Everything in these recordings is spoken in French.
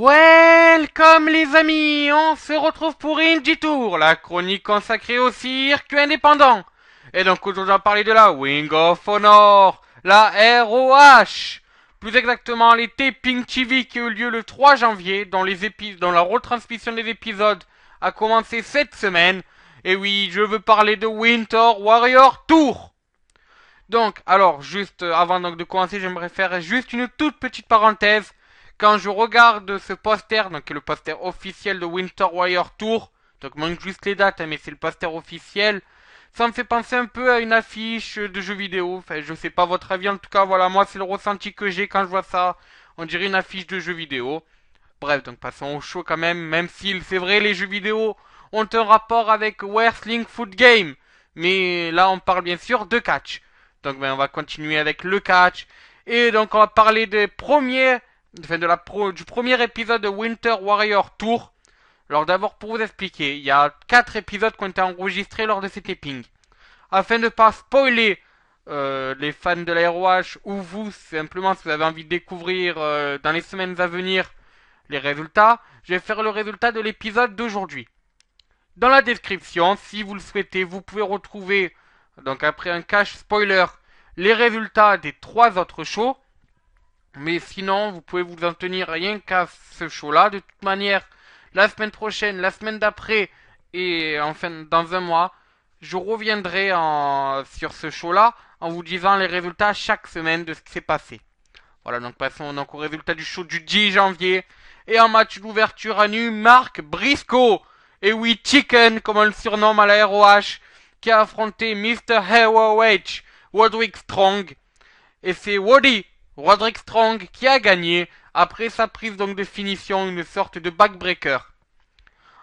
Welcome les amis, on se retrouve pour Indie Tour, la chronique consacrée au circuit indépendant. Et donc aujourd'hui on va parler de la Wing of Honor, la ROH, plus exactement les Taping TV qui ont eu lieu le 3 janvier, dont la retransmission des épisodes a commencé cette semaine. Et oui, je veux parler de Winter Warrior Tour. Donc, alors, juste avant donc de commencer, j'aimerais faire juste une toute petite parenthèse. Quand je regarde ce poster, donc qui est le poster officiel de Winter Warrior Tour, donc manque juste les dates, hein, mais c'est le poster officiel, ça me fait penser un peu à une affiche de jeux vidéo. Enfin, je sais pas votre avis, en tout cas, voilà, moi c'est le ressenti que j'ai quand je vois ça. On dirait une affiche de jeux vidéo. Bref, donc passons au show quand même si c'est vrai, les jeux vidéo ont un rapport avec Wrestling Foot Game. Mais là, on parle bien sûr de catch. Donc on va continuer avec le catch. Et donc on va parler du premier épisode de Winter Warrior Tour. Alors d'abord pour vous expliquer, il y a 4 épisodes qui ont été enregistrés lors de ces tapings. Afin de ne pas spoiler les fans de la ROH ou vous, simplement si vous avez envie de découvrir dans les semaines à venir les résultats, je vais faire le résultat de l'épisode d'aujourd'hui. Dans la description, si vous le souhaitez, vous pouvez retrouver, donc après un cache spoiler, les résultats des 3 autres shows. Mais sinon, vous pouvez vous en tenir rien qu'à ce show-là. De toute manière, la semaine prochaine, la semaine d'après, et enfin dans un mois, je reviendrai sur ce show-là en vous disant les résultats chaque semaine de ce qui s'est passé. Voilà, donc passons donc au résultat du show du 10 janvier. Et en match d'ouverture à nu, Mark Briscoe, et oui, Chicken, comme on le surnomme à la ROH, qui a affronté Mr. ROH, Roderick Strong. Et c'est Roderick Strong, qui a gagné après sa prise donc de finition, une sorte de backbreaker.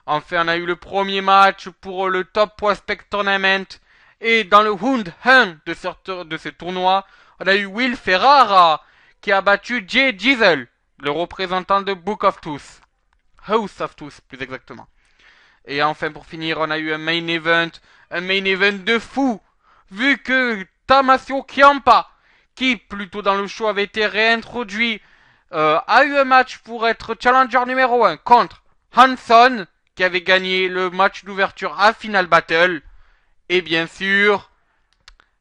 Enfin, on a eu le premier match pour le Top Prospect Tournament. Et dans le Round 1 de ce tournoi, on a eu Will Ferrara, qui a battu Jay Diesel, le représentant de Book of Tooth. House of Tooth, plus exactement. Et enfin, pour finir, on a eu un main event de fou, vu que Tommaso Ciampa, qui plutôt dans le show avait été réintroduit, a eu un match pour être challenger numéro 1 contre Hanson, qui avait gagné le match d'ouverture à Final Battle, et bien sûr,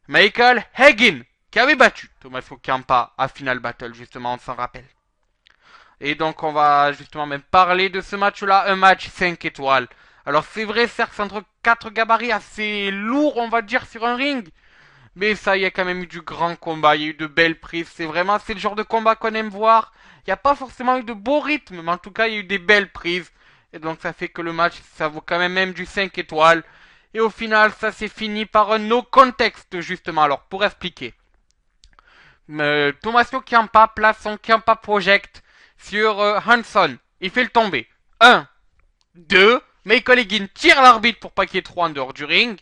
Michael Hagen, qui avait battu Tommaso Ciampa à Final Battle, justement, on s'en rappelle. Et donc on va justement même parler de ce match-là, un match 5 étoiles. Alors c'est vrai, certes, c'est entre 4 gabarits assez lourds, on va dire, sur un ring. Mais ça, il y a quand même eu du grand combat, il y a eu de belles prises. C'est le genre de combat qu'on aime voir. Il n'y a pas forcément eu de beau rythme, mais en tout cas, il y a eu des belles prises. Et donc ça fait que le match, ça vaut quand même du 5 étoiles. Et au final, ça s'est fini par un no contexte, justement. Alors, pour expliquer. Tommaso Ciampa place son Ciampa Project sur Hanson. Il fait le tomber. 1, 2, Michael Hagen tire l'arbitre pour pas qu'il y ait trop en dehors du ring.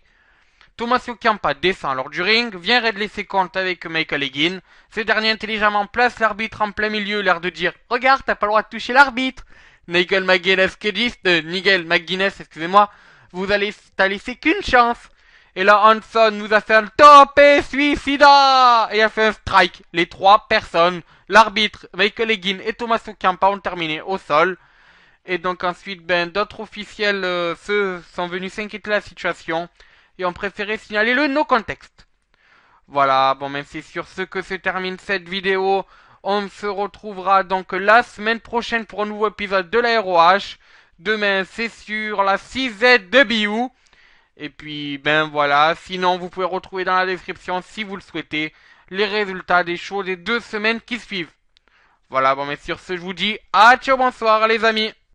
Tommaso Ciampa descend lors du ring, vient régler ses comptes avec Michael Hagen. Ce dernier intelligemment place l'arbitre en plein milieu, l'air de dire « Regarde, t'as pas le droit de toucher l'arbitre !» Nigel McGuinness qui dit Nigel McGuinness, excusez-moi, t'as laissé qu'une chance. Et là, Hanson nous a fait un top et suicida et a fait un strike. Les 3 personnes, l'arbitre, Michael Hagen et Tommaso Ciampa ont terminé au sol. Et donc ensuite, d'autres officiels sont venus s'inquiéter de la situation et ont préféré signaler le no contexte. Voilà, bon, même c'est sur ce que se termine cette vidéo. On se retrouvera donc la semaine prochaine pour un nouveau épisode de la ROH. Demain, c'est sur la 6ZW. Et puis, voilà. Sinon, vous pouvez retrouver dans la description, si vous le souhaitez, les résultats des shows des 2 semaines qui suivent. Voilà, bon, mais sur ce, je vous dis, ciao, bonsoir les amis.